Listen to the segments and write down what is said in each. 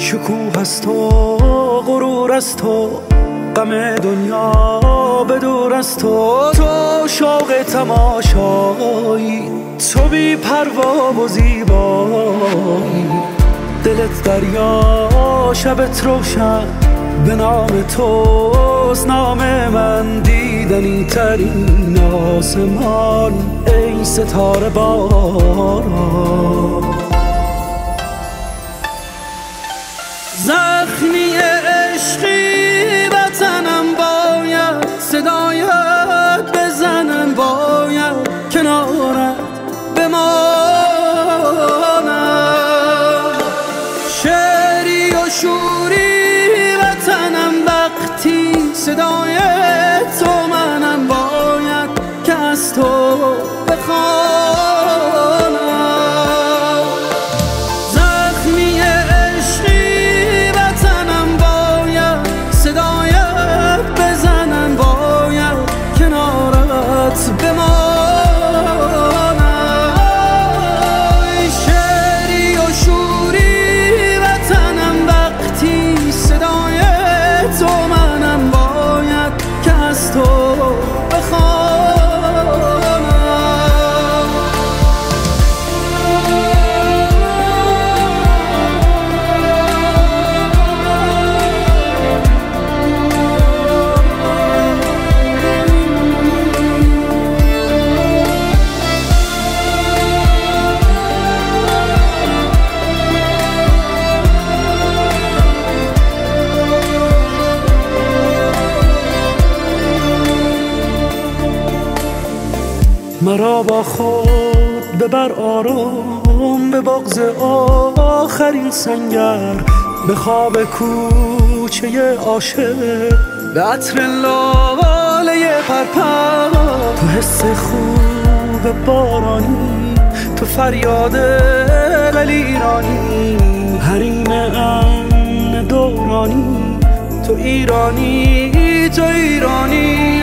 شکوه از تو، غرور از تو، غم دنیا به دور از تو. تو شوق تماشایی، تو بی پروا و زیبایی. دلت دریا، شبت روشن، به نام توست نام من. دیدنی ترین آسمان ای ستاره باران. زخمی عشقی وطنم باید صدایت بزنم، باید کنارت بمانم. شعری و شوری وطنم وقتی صدای تو منم، باید که از تو بخوانم. زخمی عشقی وطنم باید صدایت بزنم، باید کنارت بمانم. شعری و شوری وطنم وقتی صدای تو منم، باید که از تو مرا با خود ببر آرام به بغض آخرین سنگر، به خواب کوچه عاشق، به عطر لاله پرپر. تو حس خوب بارانی، تو فریاد ایرانی، حریم امن دورانی. تو ایرانی، تو ایرانی.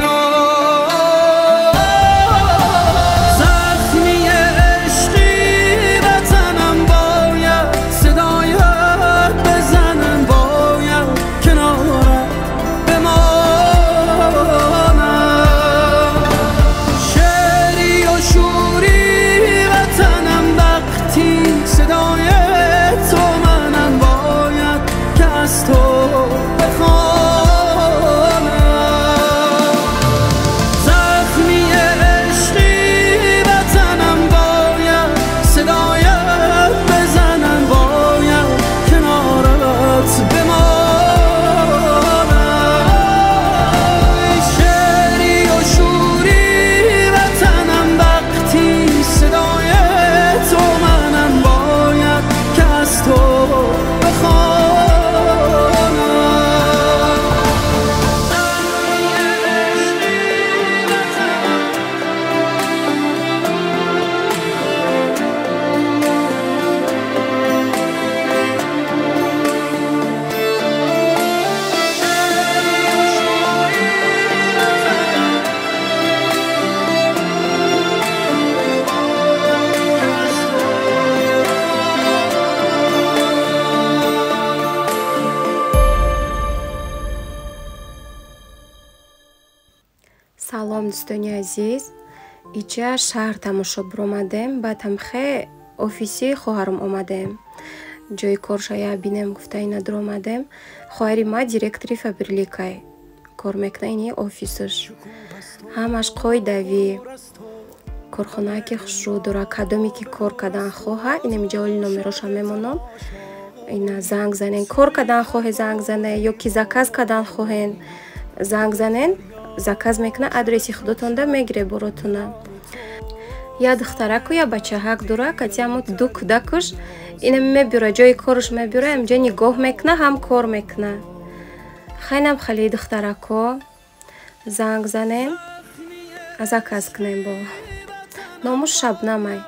салом дӯстони азиз, иҷа шаҳр тамошо буромадем. ба тамхе офиси хоҳарам омадем. ҷои коршая бинем гуфта ина дуромадем. хоҳари ма директори фабрикай кор мекунад. ини офисаш ҳамаш қоидави, корхонае ки хушрӯ дора, кадоме ки кор кардан хоҳа инамиҷа оли номероша мемонам. ина занг занен, кор кардан хоҳе занг зане, ё ки заказ кардан хоҳен занг занен, заказ мекунад, адреси худотонда мегире боротуна. я духтараку я бачаҳак дора, катиамут ду кӯдакуш ина мебюра, ҷои кораш мебюра, амҷа нигоҳ мекуна, ҳам кор мекуна. хайнам хали духтарако занг занем, заказ кунем. бо номуш Шабнамай.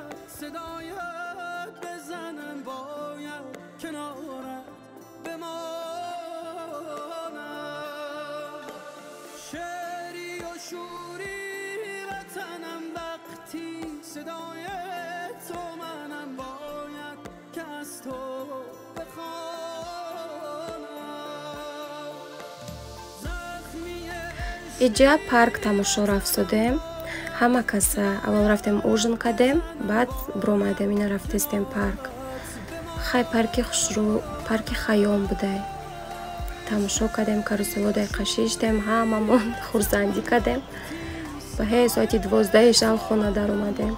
صدای تو منم، باید که از تو بخوانم. иҷа парк тамошо рафтодем. Ҳама каса аввал рафтем ужин кардем, баъд биромадем ина рафтистем парк. хай парки хушрӯ, парки хаём будай. тамошо кардем, каруселодай қашиштем, ҳамамон хурсандӣ кардем. ба ҳей соати 12 шам хона даромадем.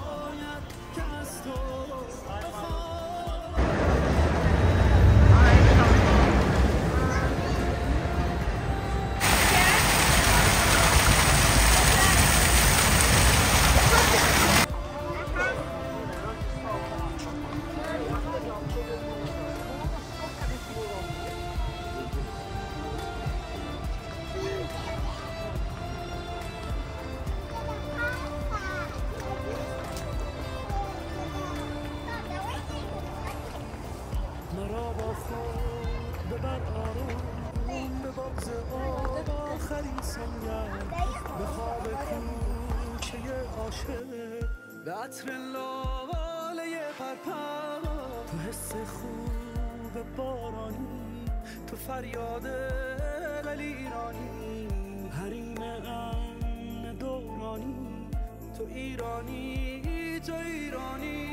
مرا با خود ببر آروم به باغ آب آخرین سنگر به خواب کوچه عاشق به عطر لاله پرپر تو حس خوب بارانی تو فریاد دل ایرانی حریم امن دورانی تو ایرانی تو ایرانی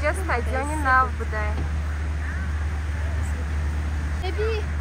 اینجا استادیوم نو بوده. ببین